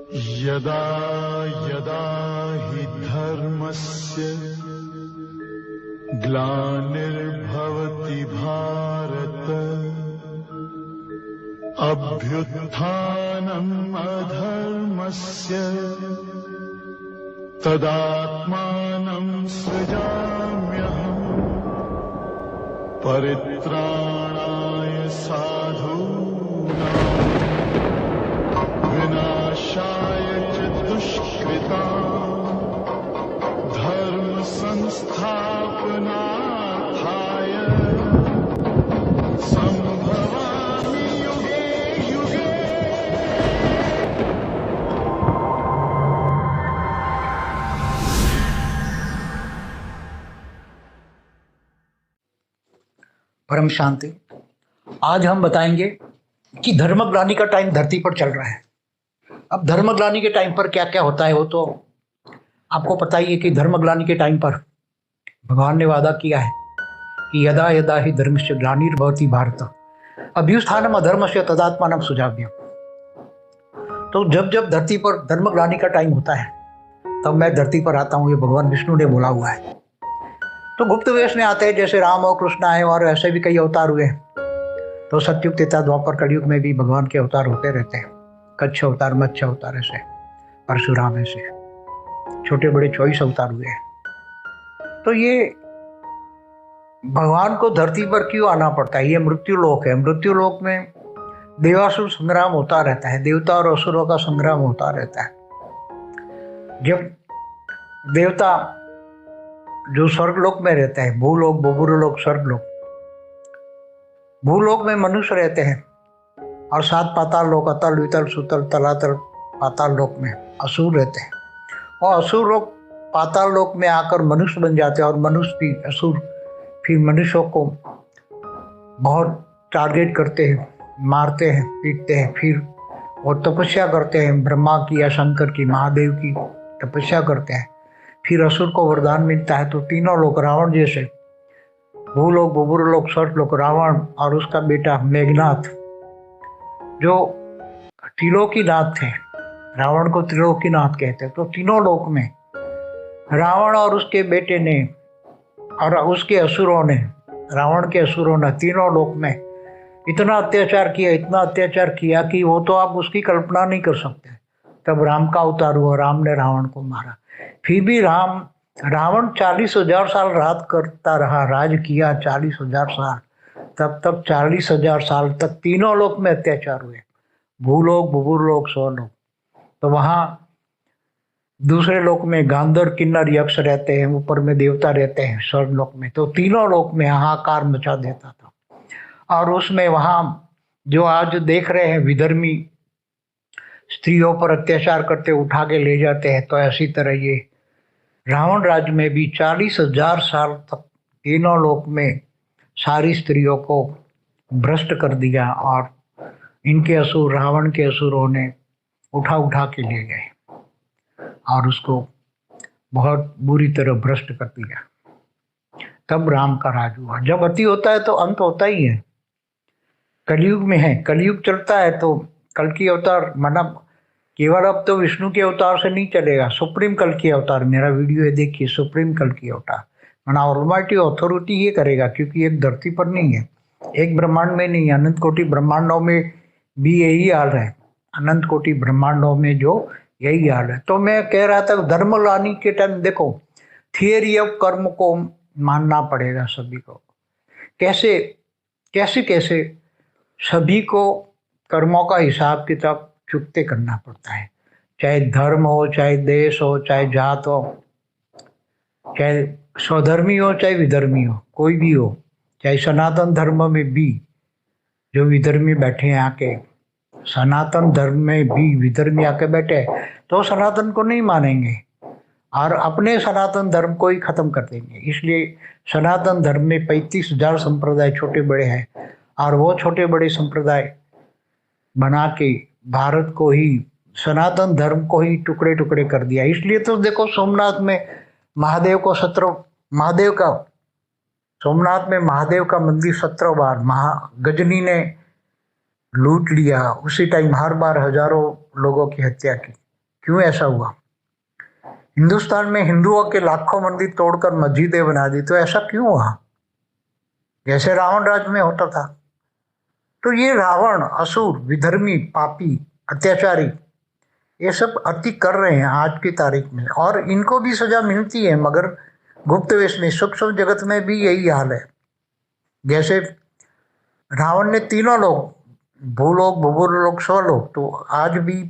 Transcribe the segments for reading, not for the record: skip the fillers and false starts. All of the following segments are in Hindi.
यदा यदा हि धर्मस्य ग्लानिर्भवति भारत अभ्युत्थानम् अधर्मस्य तदात्मानं सृजाम्यहम् परित्राणाय साधूनां विनाशाय च दुष्कृतां धर्म संस्थापनार्थाय संभवामि युगे युगे। परम शांति। आज हम बताएंगे कि धर्मग्लानि का टाइम धरती पर चल रहा है। अब धर्मग्लानि के टाइम पर क्या क्या होता है वो तो आपको पता ही है कि धर्मग्लानि के टाइम पर भगवान ने वादा किया है कि यदा यदा ही धर्मस्य ग्लानिर्भवति भारत अभ्युत्थानम् अधर्मस्य तदात्मानं सृजाम्यहम्। तो जब जब धरती पर धर्मग्लानि का टाइम होता है तब मैं धरती पर आता हूँ, ये भगवान विष्णु ने बोला हुआ है। तो गुप्त वेश में आते हैं, जैसे राम और कृष्ण आए और ऐसे भी कई अवतार हुए। तो सतयुग त्रेता द्वापर कलयुग में भी भगवान के अवतार होते रहते हैं। कच्छ अवतार, मत्स्य अवतार, ऐसे परशुराम, ऐसे छोटे बड़े 24 अवतार हुए हैं। तो ये भगवान को धरती पर क्यों आना पड़ता है? ये मृत्यु लोक है। मृत्यु लोक में देवासुर संग्राम होता रहता है, देवता और असुरों का संग्राम होता रहता है। जब देवता जो स्वर्गलोक में रहते हैं, भूलोक, बुभुरलोक, स्वर्गलोक, भूलोक में मनुष्य रहते हैं और 7 पाताल लोक, अतल, वितल, सुतल, तलातल, पाताल लोक में असुर रहते हैं। और असुर लोग पाताल लोक में आकर मनुष्य बन जाते हैं और मनुष्य भी असुर फिर मनुष्यों को बहुत टारगेट करते हैं, मारते हैं, पीटते हैं। फिर वो तपस्या करते हैं, ब्रह्मा की या शंकर की, महादेव की तपस्या करते हैं। फिर असुर को वरदान मिलता है। तो तीनों लोग रावण जैसे, भूलोक, बुभुरलोक, स्वर्गलोक, रावण और उसका बेटा मेघनाथ जो त्रिलोकीनाथ थे, रावण को त्रिलोकीनाथ कहते हैं। तो तीनों लोक में रावण और उसके बेटे ने और उसके असुरों ने, रावण के असुरों ने तीनों लोक में इतना अत्याचार किया, इतना अत्याचार किया कि वो तो आप उसकी कल्पना नहीं कर सकते। तब राम का अवतार हुआ, राम ने रावण को मारा। फिर भी रावण 40,000 साल राज करता रहा, राज किया 40,000 साल। तब तक 40,000 साल तक तीनों लोक में अत्याचार हुए, भूलोक, बुभुरलोक, स्वर्गलोक। तो वहाँ दूसरे लोक में गांधर, किन्नर, यक्ष रहते हैं, ऊपर में देवता रहते हैं स्वर्गलोक में। तो तीनों लोक में हाहाकार मचा देता था। और उसमें वहाँ जो आज देख रहे हैं विधर्मी स्त्रियों पर अत्याचार करते, उठा के ले जाते हैं, तो ऐसी तरह ये रावण राज्य में भी 40,000 साल तक तीनों लोक में सारी स्त्रियों को भ्रष्ट कर दिया और इनके असुर, रावण के असुरों ने उठा उठा के ले गए और उसको बहुत बुरी तरह भ्रष्ट कर दिया। तब राम का राज हुआ। जब अति होता है तो अंत होता ही है। कलयुग में है, कलयुग चलता है तो कल की अवतार, मतलब केवल अब तो विष्णु के अवतार से नहीं चलेगा, सुप्रीम कल की अवतार, मेरा वीडियो है देखिए, सुप्रीम कल की अवतार, माना ऑलमाइटी अथॉरिटी ये करेगा, क्योंकि एक धरती पर नहीं है, एक ब्रह्मांड में नहीं, अनंत कोटि ब्रह्मांडों में भी यही हाल है। अनंत कोटि ब्रह्मांडों में जो यही हाल है। तो मैं कह रहा था धर्मग्लानि के टाइम देखो, थियरी ऑफ कर्म को मानना पड़ेगा सभी को। कैसे कैसे कैसे सभी को कर्मों का हिसाब किताब चुकते करना पड़ता है, चाहे धर्म हो, चाहे देश हो, चाहे जात हो, चाहे स्वधर्मी हो, चाहे विधर्मी हो, कोई भी हो, चाहे सनातन धर्म में भी जो विधर्मी बैठे हैं आके, सनातन धर्म में भी विधर्मी आके बैठे तो सनातन को नहीं मानेंगे और अपने सनातन धर्म को ही खत्म कर देंगे। इसलिए सनातन धर्म में 35,000 संप्रदाय छोटे बड़े हैं और वो छोटे बड़े संप्रदाय बना के भारत को ही, सनातन धर्म को ही टुकड़े टुकड़े कर दिया। इसलिए तो देखो सोमनाथ में महादेव को 17, महादेव का, सोमनाथ में महादेव का मंदिर 17 बार गजनी ने लूट लिया। उसी टाइम हर बार हजारों लोगों की हत्या की। क्यों ऐसा हुआ? हिंदुस्तान में हिंदुओं के लाखों मंदिर तोड़कर मस्जिदें बना दी, तो ऐसा क्यों हुआ? जैसे रावण राज्य में होता था। तो ये रावण, असुर, विधर्मी, पापी, अत्याचारी, ये सब अति कर रहे हैं आज की तारीख में, और इनको भी सजा मिलती है, मगर गुप्त वेश में। सूक्ष्म जगत में भी यही हाल है। जैसे रावण ने तीनों लोग, भूलोक, भूगोलोक, स्वलोक, तो आज भी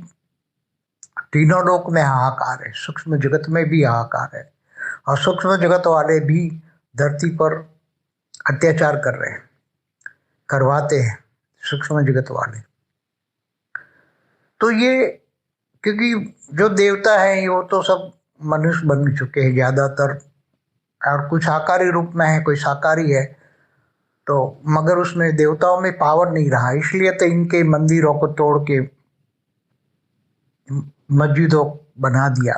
तीनों लोक में हाहाकार है, सूक्ष्म जगत में भी हाहाकार है, और सूक्ष्म जगत वाले भी धरती पर अत्याचार कर रहे हैं, करवाते हैं सूक्ष्म जगत वाले। तो ये, क्योंकि जो देवता है वो तो सब मनुष्य बन चुके हैं ज्यादातर, और कुछ आकारी रूप में है, कोई शाकाहारी है, तो मगर उसमें देवताओं में पावर नहीं रहा, इसलिए तो इनके मंदिरों को तोड़ के मस्जिदों बना दिया।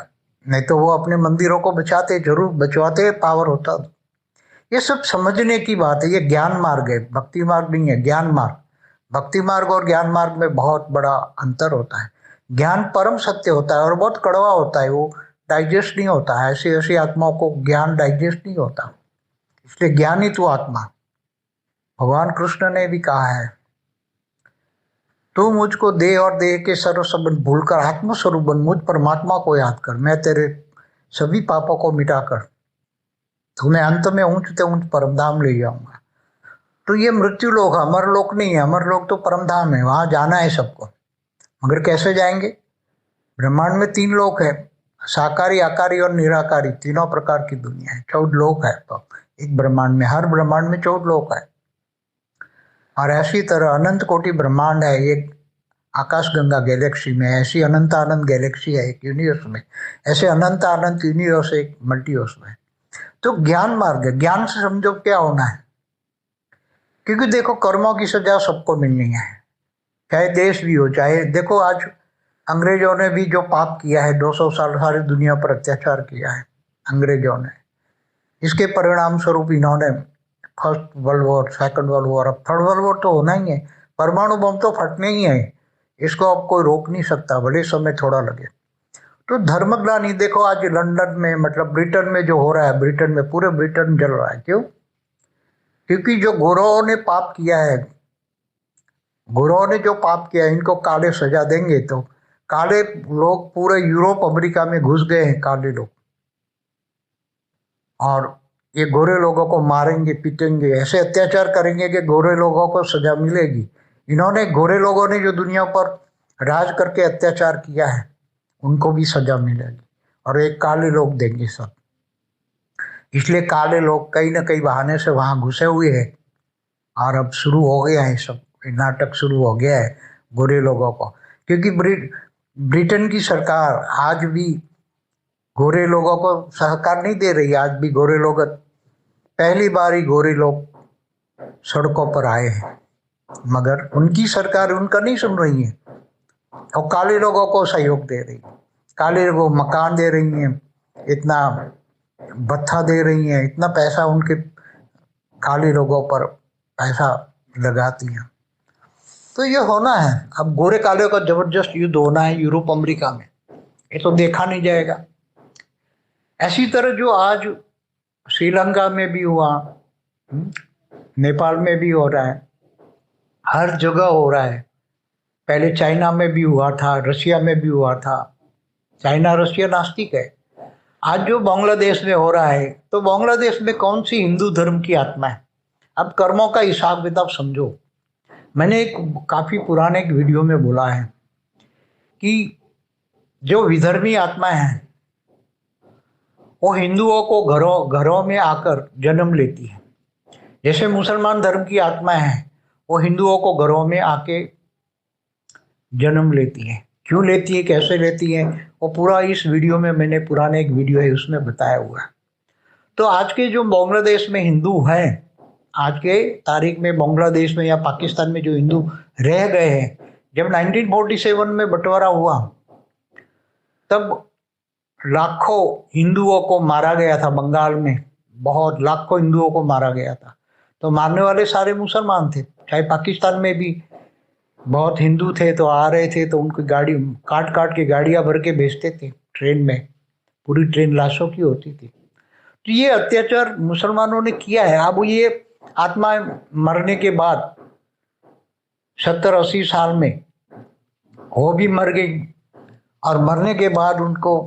नहीं तो वो अपने मंदिरों को बचाते, जरूर बचवाते, पावर होता। ये सब समझने की बात है। ये ज्ञान मार्ग है, भक्ति मार्ग नहीं है, ज्ञान मार्ग। भक्ति मार्ग और ज्ञान मार्ग में बहुत बड़ा अंतर होता है। ज्ञान परम सत्य होता है और बहुत कड़वा होता है, वो डाइजेस्ट नहीं होता है। ऐसी ऐसी आत्माओं को ज्ञान डाइजेस्ट नहीं होता, इसलिए ज्ञान ही तू आत्मा। भगवान कृष्ण ने भी कहा है, तू मुझको देह और देह के सर्व संबंध भूलकर आत्मस्वरूप बन, मुझ परमात्मा को याद कर, मैं तेरे सभी पापों को मिटाकर तुम्हें अंत में ऊंच से ऊंच परमधाम ले जाऊंगा। तो ये मृत्यु लोक, अमर लोक नहीं है। अमर लोक तो परमधाम है, वहां जाना है सबको, मगर कैसे जाएंगे? ब्रह्मांड में 3 लोक है, साकारी, आकारी और निराकारी, तीनों प्रकार की दुनिया है। 14 लोक है तो एक ब्रह्मांड में, हर ब्रह्मांड में 14 लोक है। और ऐसी तरह अनंत कोटि ब्रह्मांड है एक आकाशगंगा गैलेक्सी में, ऐसी अनंत अनंत गैलेक्सी है एक यूनिवर्स में, ऐसे अनंत अनंत यूनिवर्स एक मल्टीवर्स में। तो ज्ञान मार्ग है। ज्ञान से समझो क्या होना है, क्योंकि देखो कर्मों की सजा सबको मिलनी है, चाहे देश भी हो, चाहे देखो आज अंग्रेजों ने भी जो पाप किया है, 200 साल सारी दुनिया पर अत्याचार किया है अंग्रेजों ने, इसके परिणाम स्वरूप इन्होंने first world war, second world war, अब थर्ड वर्ल्ड वॉर तो होना ही है। परमाणु बम तो फटने ही है, इसको अब कोई रोक नहीं सकता, भले समय थोड़ा लगे। तो धर्मग्लानि देखो आज लंदन में, मतलब ब्रिटेन में जो हो रहा है, ब्रिटेन में पूरे ब्रिटेन जल रहा है। क्यों? क्योंकि जो गोरों ने पाप किया है, गोरों ने जो पाप किया है, इनको काले सजा देंगे तो काले लोग पूरे यूरोप अमेरिका में घुस गए हैं, काले लोग, और ये गोरे लोगों को मारेंगे, पीटेंगे, ऐसे अत्याचार करेंगे कि गोरे लोगों को सजा मिलेगी। इन्होंने, गोरे लोगों ने जो दुनिया पर राज करके अत्याचार किया है, उनको भी सजा मिलेगी, और एक काले लोग देंगे सब। इसलिए काले लोग कहीं ना कहीं बहाने से वहां घुसे हुए हैं, और अब शुरू हो गया है सब नाटक, शुरू हो गया है गोरे लोगों को। क्योंकि ब्रिटेन की सरकार आज भी गोरे लोगों को सहकार नहीं दे रही। आज भी गोरे लोग, पहली बार ही गोरे लोग सड़कों पर आए हैं, मगर उनकी सरकार उनका नहीं सुन रही है, और काले लोगों को सहयोग दे रही है। काले लोगों को मकान दे रही हैं, इतना भत्ता दे रही हैं, इतना पैसा उनके काले लोगों पर पैसा लगाती हैं। तो ये होना है, अब गोरे काले का जबरदस्त युद्ध होना है यूरोप अमेरिका में, ये तो देखा नहीं जाएगा। ऐसी तरह जो आज श्रीलंका में भी हुआ, नेपाल में भी हो रहा है, हर जगह हो रहा है। पहले चाइना में भी हुआ था, रशिया में भी हुआ था। चाइना रशिया नास्तिक है। आज जो बांग्लादेश में हो रहा है, तो बांग्लादेश में कौन सी हिंदू धर्म की आत्मा है? अब कर्मों का हिसाब किताब समझो। मैंने एक काफी पुराने एक वीडियो में बोला है कि जो विधर्मी आत्मा है वो हिंदुओं को घरों में आकर जन्म लेती है। जैसे मुसलमान धर्म की आत्मा है, वो हिंदुओं को घरों में आके जन्म लेती है। क्यों लेती है, कैसे लेती है, वो पूरा इस वीडियो में, मैंने पुराने एक वीडियो है उसमें बताया हुआ है। तो आज के जो बांग्लादेश में हिंदू हैं, आज के तारीख में बांग्लादेश में या पाकिस्तान में जो हिंदू रह गए हैं, जब 1947 में बंटवारा हुआ तब लाखों हिंदुओं को मारा गया था बंगाल में, बहुत लाखों हिंदुओं को मारा गया था। तो मारने वाले सारे मुसलमान थे। चाहे पाकिस्तान में भी बहुत हिंदू थे तो आ रहे थे तो उनकी गाड़ी काट काट के गाड़ियां भर के भेजते थे ट्रेन में, पूरी ट्रेन लाशों की होती थी। तो ये अत्याचार मुसलमानों ने किया है। अब ये आत्मा मरने के बाद 70-80 साल में वो भी मर गई, और मरने के बाद उनको,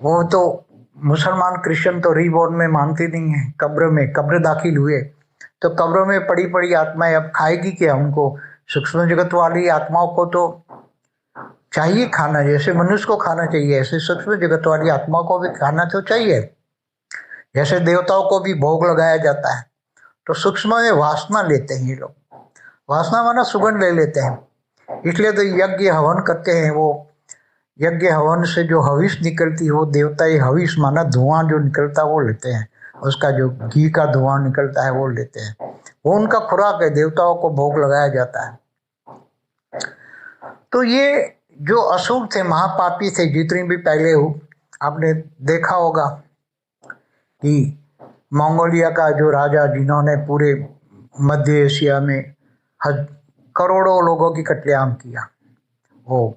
वो तो मुसलमान क्रिश्चियन तो रीबॉर्न में मानते नहीं है, कब्र दाखिल हुए तो कब्र में पड़ी पड़ी आत्माएं अब खाएगी क्या उनको? सूक्ष्म जगत वाली आत्माओं को तो चाहिए खाना, जैसे मनुष्य को खाना चाहिए ऐसे सूक्ष्म जगत वाली आत्माओं को भी खाना तो चाहिए। जैसे देवताओं को भी भोग लगाया जाता है, तो सूक्ष्म में वासना लेते हैं ये लोग, वासना माना सुगंध ले लेते हैं, इसलिए तो यज्ञ हवन करते हैं। वो यज्ञ हवन से जो हविष निकलती है वो देवता, ये हविष माना धुआं जो निकलता है वो लेते हैं, उसका जो घी का धुआं निकलता है वो लेते हैं, वो उनका खुराक है, देवताओं को भोग लगाया जाता है। तो ये जो असुर थे, महापापी थे, जितनी भी पहले हो आपने देखा होगा कि मंगोलिया का जो राजा, जिन्होंने पूरे मध्य एशिया में करोड़ों लोगों की कत्लेआम किया, वो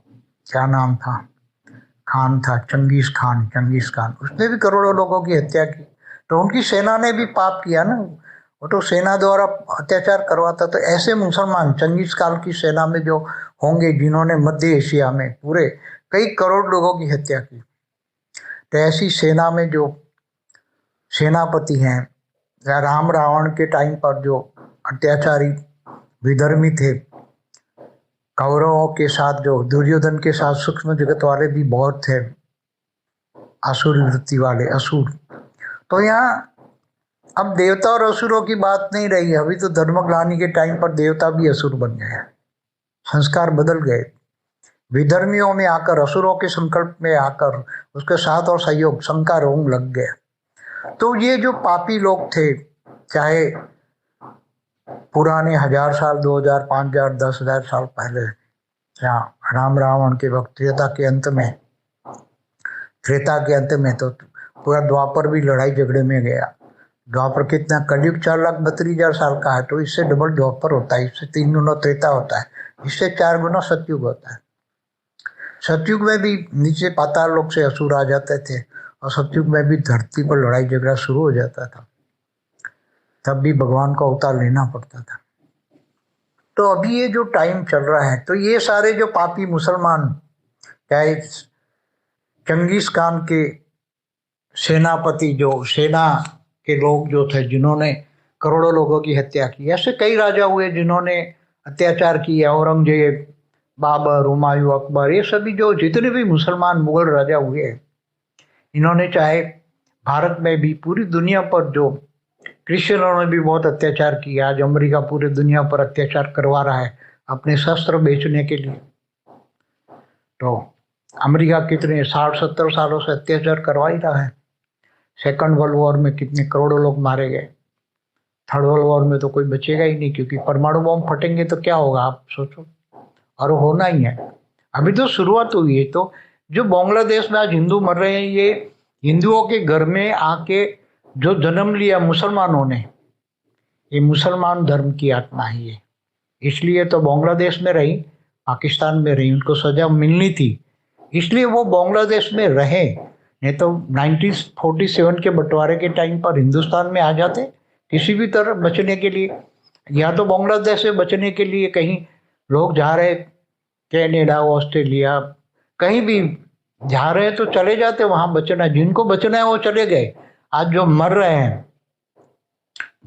क्या नाम था, खान था, चंगेज खान, उसने भी करोड़ों लोगों की हत्या की। तो उनकी सेना ने भी पाप किया ना, वो तो सेना द्वारा अत्याचार करवाता। तो ऐसे मुसलमान चंगेज खान की सेना में जो होंगे जिन्होंने मध्य एशिया में पूरे कई करोड़ लोगों की हत्या की, तो ऐसी सेना में जो सेनापति हैं, या राम रावण के टाइम पर जो अत्याचारी विधर्मी थे, कौरवों के साथ जो दुर्योधन के साथ सूक्ष्म जगत वाले भी बहुत थे, असुर वृत्ति वाले असुर। तो यहाँ अब देवता और असुरों की बात नहीं रही, अभी तो धर्मग्लानि के टाइम पर देवता भी असुर बन गए, संस्कार बदल गए, विधर्मियों में आकर, असुरों के संकल्प में आकर उसके साथ और सहयोग शंका रोग लग गया। तो ये जो पापी लोग थे, चाहे पुराने 1000 साल, 2000, 5000, 10,000 साल पहले, या राम रावण के वक्त, त्रेता के अंत में तो पूरा द्वापर भी लड़ाई झगड़े में गया। द्वापर कितना, कलयुग 4,32,000 साल का है, तो इससे डबल द्वापर होता है, इससे 3 गुना त्रेता होता है, इससे 4 गुना सतयुग होता है। सतयुग में भी नीचे पाताल लोक से असुर आ जाते थे, और सतयुग में भी धरती पर लड़ाई झगड़ा शुरू हो जाता था, तब भी भगवान का अवतार लेना पड़ता था। तो अभी ये जो टाइम चल रहा है, तो ये सारे जो पापी मुसलमान, चाहे चंगेज खान के सेनापति, जो सेना के लोग जो थे जिन्होंने करोड़ों लोगों की हत्या की, ऐसे कई राजा हुए जिन्होंने अत्याचार किया, औरंगजेब, बाबर, हुमायूं, अकबर, ये सभी जो जितने भी मुसलमान मुगल राजा हुए, इन्होंने चाहे भारत में भी, पूरी दुनिया पर जो क्रिश्चियनों ने भी बहुत अत्याचार किया। आज अमेरिका पूरी दुनिया पर अत्याचार करवा रहा है अपने शस्त्र बेचने के लिए। तो अमेरिका कितने 60-70 सालों से अत्याचार करवा ही रहा है। सेकंड वर्ल्ड वॉर में कितने करोड़ों लोग मारे गए, थर्ड वर्ल्ड वॉर में तो कोई बचेगा ही नहीं, क्योंकि परमाणु बम फटेंगे तो क्या होगा आप सोचो, और वो होना ही है। अभी तो शुरुआत हुई है। तो जो बांग्लादेश में आज हिंदू मर रहे हैं, ये हिंदुओं के घर में आके जो जन्म लिया मुसलमानों ने, ये मुसलमान धर्म की आत्मा है ये, इसलिए तो बांग्लादेश में रही, पाकिस्तान में रही, उनको सजा मिलनी थी, इसलिए वो बांग्लादेश में रहे। नहीं तो 1947 के बंटवारे के टाइम पर हिंदुस्तान में आ जाते किसी भी तरह बचने के लिए, या तो बांग्लादेश से बचने के लिए कहीं लोग जा रहे, कनाडा, ऑस्ट्रेलिया, कहीं भी जा रहे तो चले जाते, वहां बचना, जिनको बचना है वो चले गए। आज जो मर रहे हैं,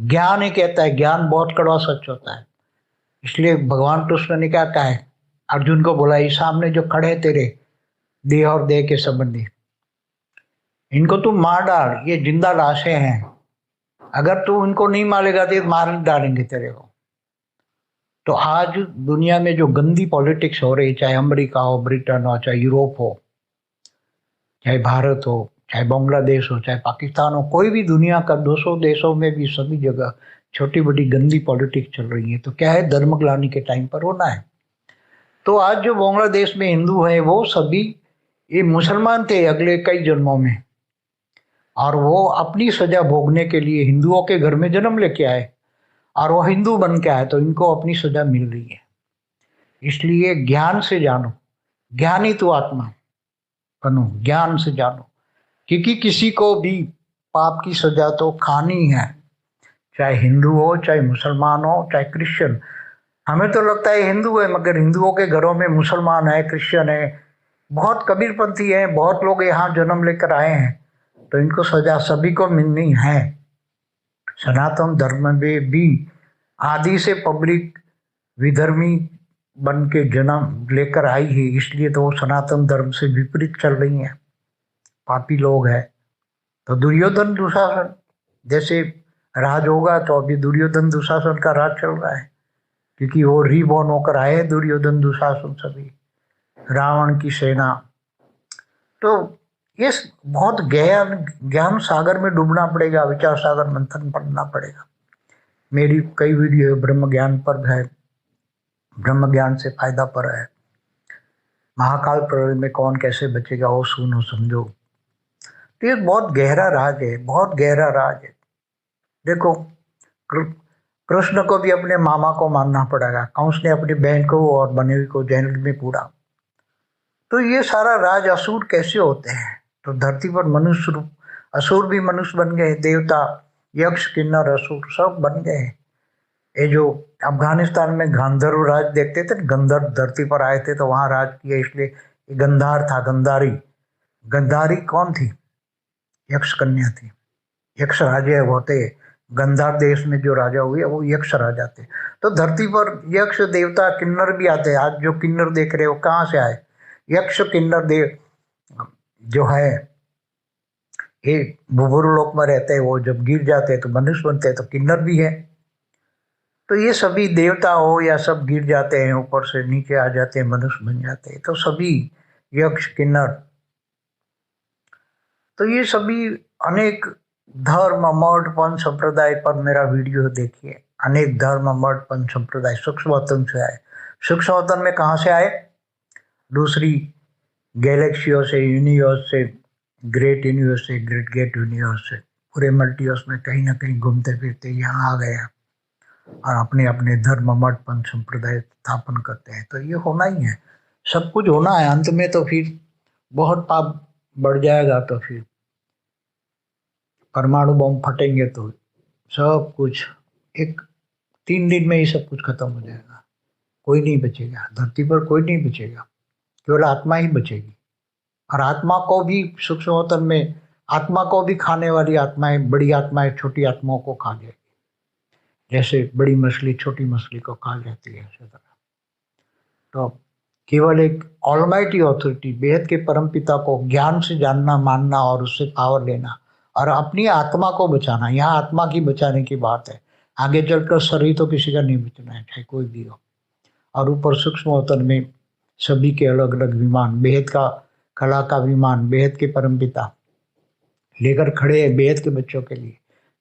ज्ञान ही कहता है, ज्ञान बहुत कड़वा सच होता है, इसलिए भगवान कृष्ण ने क्या कहा है, अर्जुन को बोला, ये सामने जो खड़े हैं तेरे देह और देह के संबंधी, इनको तू मार डाल, ये जिंदा लाशें हैं, अगर तू इनको नहीं मारेगा तो मार डालेंगे तेरे को। तो आज दुनिया में जो गंदी पॉलिटिक्स हो रही, चाहे अमेरिका हो, ब्रिटेन हो, चाहे यूरोप हो, चाहे भारत हो, चाहे बांग्लादेश हो, चाहे पाकिस्तान हो, कोई भी दुनिया का 200 देशों में भी सभी जगह छोटी बड़ी गंदी पॉलिटिक्स चल रही है। तो क्या है, धर्मग्लानि के टाइम पर होना है। तो आज जो बांग्लादेश में हिंदू है, वो सभी ये मुसलमान थे अगले कई जन्मों में, और वो अपनी सजा भोगने के लिए हिंदुओं के घर में जन्म लेके आए, और वो हिंदू बन के आए, तो इनको अपनी सजा मिल रही है। इसलिए ज्ञान से जानो, ज्ञानी तो आत्मा बनो, ज्ञान से जानो, क्योंकि किसी को भी पाप की सजा तो खानी है, चाहे हिंदू हो, चाहे मुसलमान हो, चाहे क्रिश्चियन। हमें तो लगता है हिंदू है, मगर हिंदुओं के घरों में मुसलमान है, क्रिश्चियन है, बहुत कबीरपंथी है, बहुत लोग यहाँ जन्म लेकर आए हैं, तो इनको सजा सभी को मिलनी है। सनातन धर्म में भी आदि से पब्लिक विधर्मी बन के जन्म लेकर आई है, इसलिए तो वो सनातन धर्म से विपरीत चल रही हैं, पापी लोग हैं। तो दुर्योधन दुशासन जैसे राज होगा, तो अभी दुर्योधन दुशासन का राज चल रहा है, क्योंकि वो रीबॉर्न होकर आए हैं दुर्योधन दुशासन सभी, रावण की सेना। तो ये बहुत ज्ञान सागर में डूबना पड़ेगा, विचार सागर मंथन पढ़ना पड़ेगा। मेरी कई वीडियो ब्रह्म ज्ञान पर है, ब्रह्म ज्ञान से फायदा पर है, महाकाल प्रलय में कौन कैसे बचेगा वो सुनो समझो। तो ये बहुत गहरा राज है, बहुत गहरा राज है। देखो कृष्ण को भी अपने मामा को मानना पड़ेगा, कंस ने अपनी बहन को और बनेवी को जेल में पूरा। तो ये सारा राज असुर कैसे होते हैं? तो धरती पर मनुष्य रूप असुर भी मनुष्य बन गए, देवता यक्ष किन्नर असुर सब बन गए। ये जो अफगानिस्तान में गांधर्व राज देखते थे, गंधर्व धरती पर आए थे तो वहां राज किया, इसलिए गंधार था, गंधारी। गंधारी कौन थी? यक्ष कन्या थी। यक्ष राजे होते, गंधार देश में जो राजा हुए वो यक्ष राजा थे। तो धरती पर यक्ष देवता किन्नर भी आते हैं। आज जो किन्नर देख रहे हो कहाँ से आए? यक्ष किन्नर देव जो है ये भूभुर लोक में रहते हैं, वो जब गिर जाते हैं तो मनुष्य बनते हैं, तो किन्नर भी है। तो ये सभी देवता हो या सब गिर जाते हैं, ऊपर से नीचे आ जाते हैं, मनुष्य बन जाते हैं। तो सभी यक्ष किन्नर, तो ये सभी अनेक धर्म मठ पंच संप्रदाय पर मेरा वीडियो देखिए। अनेक धर्म मठ पंच संप्रदाय सूक्ष्मवतन से आए। सूक्ष्मवतन में कहाँ से आए? दूसरी गैलेक्सियों से, यूनिवर्स से, ग्रेट यूनिवर्स से, ग्रेट गेट यूनिवर्स से, पूरे मल्टीवर्स में कहीं ना कहीं घूमते फिरते यहाँ आ गए और अपने अपने धर्म मठ पंच संप्रदाय स्थापन करते हैं। तो ये होना ही है, सब कुछ होना है। अंत में तो फिर बहुत पाप बढ़ जाएगा, तो फिर परमाणु बम फटेंगे तो सब कुछ 3 दिन में ही सब कुछ खत्म हो जाएगा, कोई नहीं बचेगा, धरती पर कोई नहीं बचेगा, केवल आत्मा ही बचेगी। और आत्मा को भी सूक्ष्मवतन में आत्मा को भी खाने वाली आत्माएं, बड़ी आत्माएं छोटी आत्माओं को खा जाएगी, जैसे बड़ी मछली छोटी मछली को खा जाती है, इसी तरह। तो केवल एक ऑलमाइटी ऑथोरिटी, बेहद के परम पिता को ज्ञान से जानना, मानना और उससे पावर लेना और अपनी आत्मा को बचाना। यहाँ आत्मा की बचाने की बात है, आगे चलकर शरीर तो किसी का नहीं बचना है, चाहे कोई भी हो। और ऊपर सूक्ष्मवतन में सभी के अलग अलग विमान, बेहद का कला का विमान, बेहद के परमपिता लेकर खड़े हैं बेहद के बच्चों के लिए।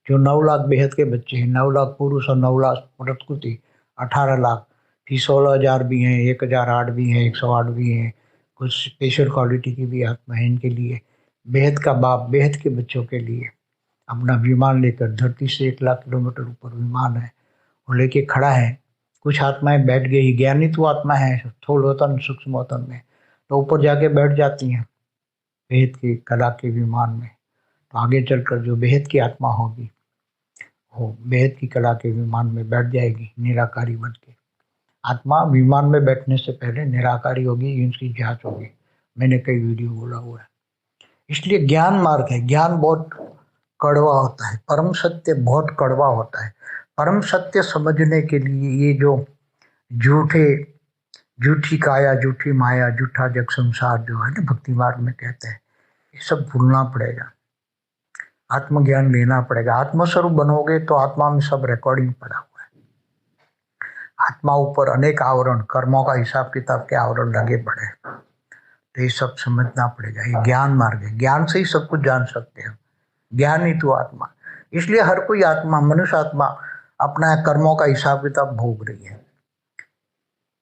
जो 9 लाख बेहद के बच्चे हैं, 9 लाख पुरुष और 9 लाख प्रकृति, 18 लाख, फिर 16,000 भी हैं, 1008 भी हैं, 108 भी हैं, कुछ स्पेशल क्वालिटी की भी आत्मा है। इनके लिए बेहद का बाप बेहद के बच्चों के लिए अपना विमान लेकर, धरती से 1 लाख किलोमीटर ऊपर विमान है, वो लेके खड़ा है। कुछ आत्माएं बैठ गई, ज्ञानी तो आत्मा है स्थूलवतन सूक्ष्मवतन में, तो ऊपर जाके बैठ जाती हैं बेहद की कला के विमान में। तो आगे चलकर जो बेहद की आत्मा होगी वो बेहद की कला के विमान में बैठ जाएगी निराकारी बन के। आत्मा विमान में बैठने से पहले निराकारी होगी, इनकी जांच होगी। मैंने कई वीडियो बोला हुआ है। इसलिए ज्ञान मार्ग है। ज्ञान बहुत कड़वा होता है, परम सत्य बहुत कड़वा होता है। परम सत्य समझने के लिए ये जो झूठी काया, झूठी माया, झूठा जग संसार जो है ना, भक्ति मार्ग में कहते हैं, ये सब भूलना पड़ेगा, आत्मज्ञान लेना पड़ेगा। आत्मस्वरूप बनोगे तो आत्मा में सब रिकॉर्डिंग पड़ा हुआ है। आत्मा ऊपर अनेक आवरण, कर्मों का हिसाब किताब के आवरण लगे पड़े, तो ये सब समझना पड़ेगा। ये ज्ञान मार्ग है, ज्ञान से ही सब कुछ जान सकते हो। ज्ञान ही तो आत्मा। इसलिए हर कोई आत्मा, मनुष्य आत्मा अपना कर्मों का हिसाब किताब भोग रही है,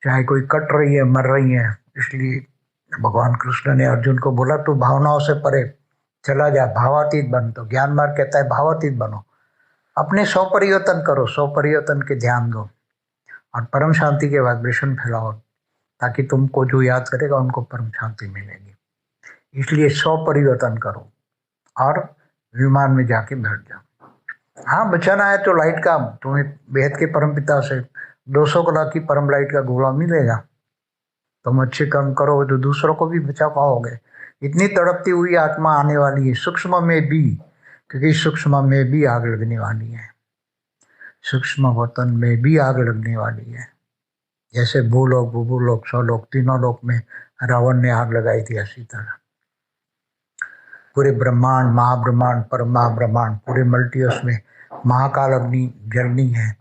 चाहे कोई कट रही है, मर रही है। इसलिए भगवान कृष्ण ने अर्जुन को बोला तू भावनाओं से परे चला जा, भावातीत बन। तो ज्ञान मार्ग कहता है भावातीत बनो, अपने स्वपरिवर्तन करो, स्वपरिवर्तन के ध्यान दो और परम शांति के वाइब्रेशन फैलाओ। ताकि तुमको जो याद करेगा उनको परम शांति मिलेगी। इसलिए 100 परिवर्तन करो और विमान में जाके बैठ जाओ। हाँ, बचाना है तो लाइट का, तुम्हें बेहद के परम पिता से 200 कला की परम लाइट का गोला मिलेगा। तुम अच्छे कर्म करोगे तो दूसरों को भी बचा पाओगे। इतनी तड़पती हुई आत्मा आने वाली है सूक्ष्म में भी, क्योंकि सूक्ष्म में भी आग लगने वाली है, सूक्ष्म वतन में भी आग लगने वाली है। जैसे भूलोक, भूभूलोक, स्वलोक, तीनों लोक में रावण ने आग लगाई थी, ऐसी तरह पूरे ब्रह्मांड, महाब्रह्मांड, परमहाब्रह्मांड, पूरे मल्टीवर्स में महाकाल अग्नि जलनी है।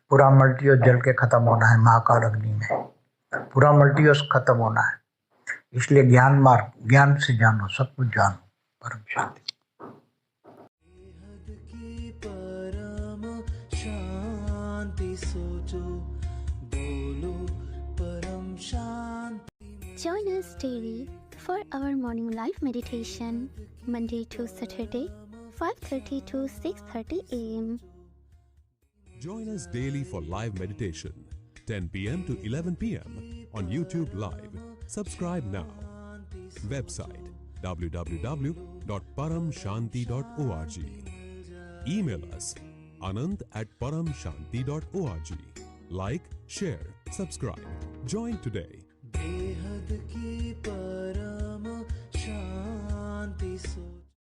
पूरा मल्टीवर्स जल के खत्म होना है महाकाल अग्नि में, पूरा मल्टीवर्स खत्म होना है। इसलिए ज्ञान मार्ग, ज्ञान से जानो, सब कुछ जानो, परम शांति। परम शांति सोचो, बोलो परम शांति। Join us daily for our morning live meditation, Monday to Saturday, 5:30 to 6:30 a.m. Join us daily for live meditation, 10 p.m. to 11 p.m. on YouTube Live. Subscribe now. Website www.paramshanti.org. Email us anand@paramshanti.org. Like, share, subscribe. Join today. बेहद की परम शांति सो